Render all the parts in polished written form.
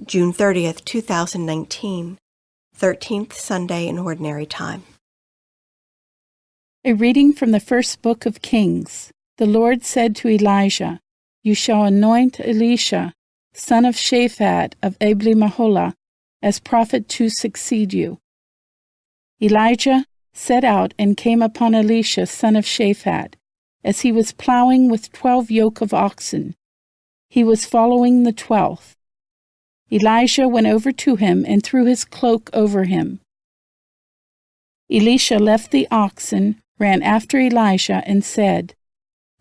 June 30th, 2019, 13th Sunday in Ordinary Time. A reading from the first book of Kings. The Lord said to Elijah, "You shall anoint Elisha, son of Shaphat of Abel-meholah, as prophet to succeed you." Elijah set out and came upon Elisha, son of Shaphat, as he was plowing with 12 yoke of oxen. He was following the 12th. Elijah went over to him and threw his cloak over him. Elisha left the oxen, ran after Elijah, and said,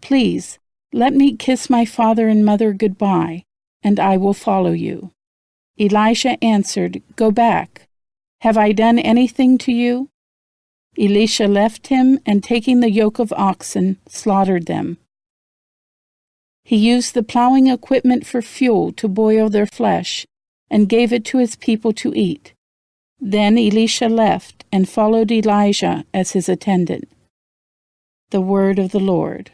"Please, let me kiss my father and mother goodbye, and I will follow you." Elijah answered, "Go back. Have I done anything to you?" Elisha left him, and taking the yoke of oxen, slaughtered them. He used the plowing equipment for fuel to boil their flesh, and gave it to his people to eat. Then Elisha left and followed Elijah as his attendant. The word of the Lord.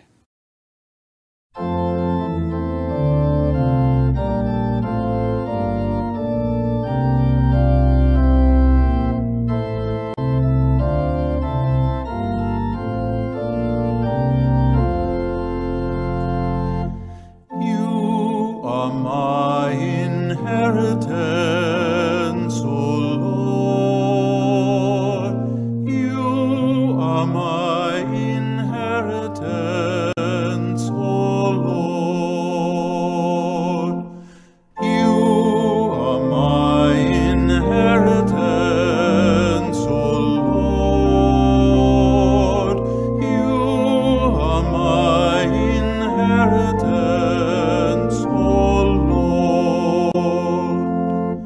You are my inheritance, O Lord. You are my inheritance, O Lord. You are my inheritance, O Lord. You are my inheritance, O Lord.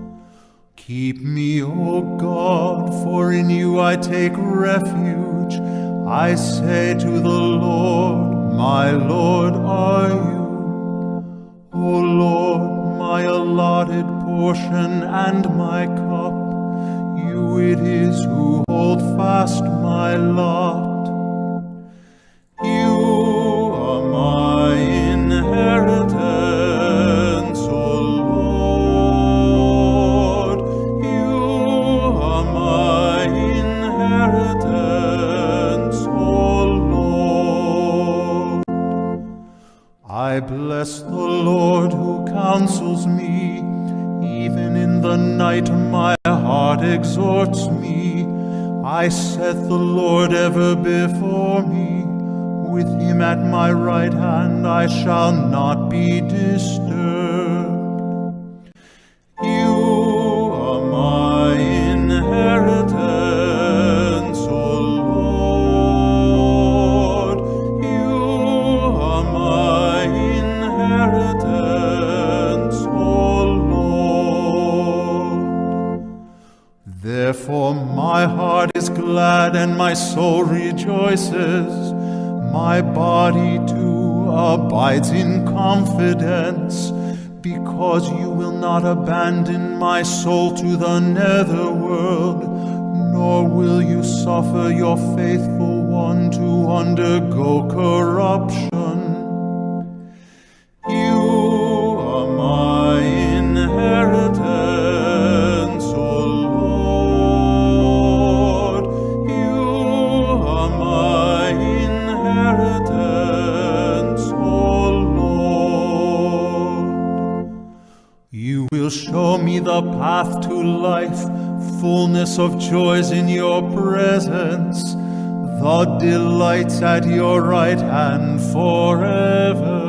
Keep me, O God, for in you I take refuge. I say to the Lord, my Lord are you. O Lord, my allotted portion and my cup, you it is who hold fast my lot. You are my inheritance, O Lord. You are my inheritance, O Lord. I bless the Lord who counsels me. Even in the night my heart exhorts me. I set the Lord ever before me. With him at my right hand I shall not be disturbed. You are my inheritance, O Lord. You are my inheritance, O Lord. Therefore my heart is glad and my soul rejoices. My body too abides in confidence, because you will not abandon my soul to the netherworld, nor will you suffer your faithful one to undergo corruption. You are my inheritance, O Lord. You are my inheritance, O Lord. You will show me the path to life, fullness of joys in your presence, the delights at your right hand forever.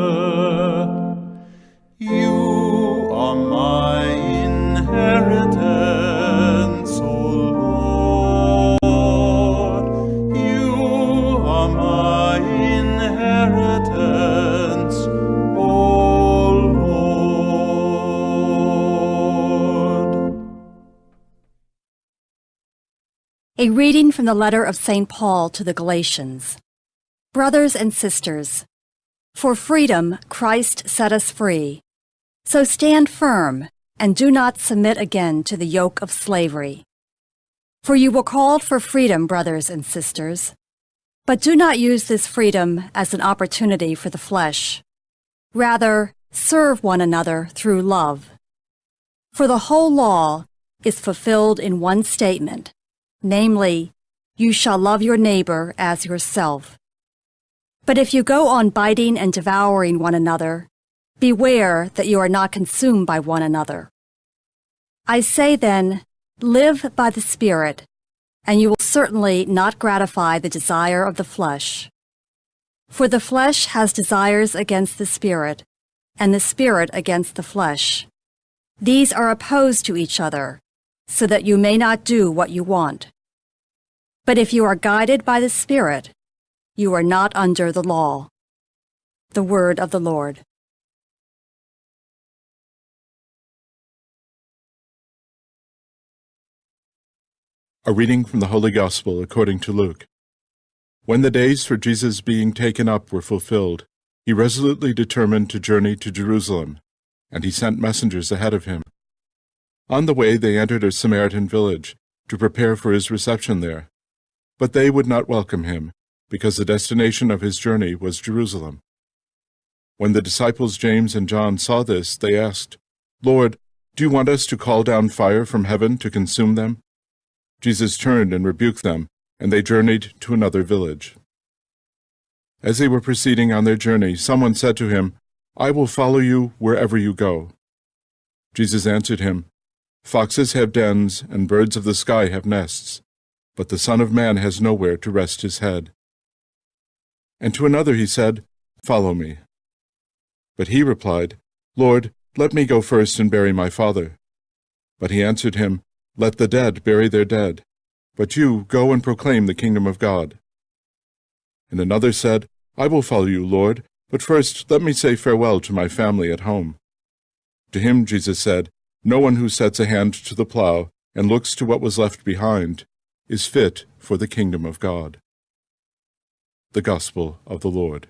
You are my inheritance, O Lord. You are my inheritance, O Lord. A reading from the letter of St. Paul to the Galatians. Brothers and sisters, for freedom Christ set us free. So stand firm and do not submit again to the yoke of slavery. For you were called for freedom, brothers and sisters. But do not use this freedom as an opportunity for the flesh. Rather, serve one another through love. For the whole law is fulfilled in one statement, namely, you shall love your neighbor as yourself. But if you go on biting and devouring one another, beware that you are not consumed by one another. I say then, live by the Spirit, and you will certainly not gratify the desire of the flesh. For the flesh has desires against the Spirit, and the Spirit against the flesh. These are opposed to each other, so that you may not do what you want. But if you are guided by the Spirit, you are not under the law. The word of the Lord. A reading from the Holy Gospel according to Luke. When the days for Jesus being taken up were fulfilled, he resolutely determined to journey to Jerusalem, and he sent messengers ahead of him. On the way they entered a Samaritan village, to prepare for his reception there. But they would not welcome him, because the destination of his journey was Jerusalem. When the disciples James and John saw this, they asked, "Lord, do you want us to call down fire from heaven to consume them?" Jesus turned and rebuked them, and they journeyed to another village. As they were proceeding on their journey, someone said to him, "I will follow you wherever you go." Jesus answered him, "Foxes have dens, and birds of the sky have nests, but the Son of Man has nowhere to rest his head." And to another he said, "Follow me." But he replied, "Lord, let me go first and bury my father." But he answered him, "Let the dead bury their dead, but you go and proclaim the kingdom of God." And another said, "I will follow you, Lord, but first let me say farewell to my family at home." To him Jesus said, "No one who sets a hand to the plow and looks to what was left behind is fit for the kingdom of God." The Gospel of the Lord.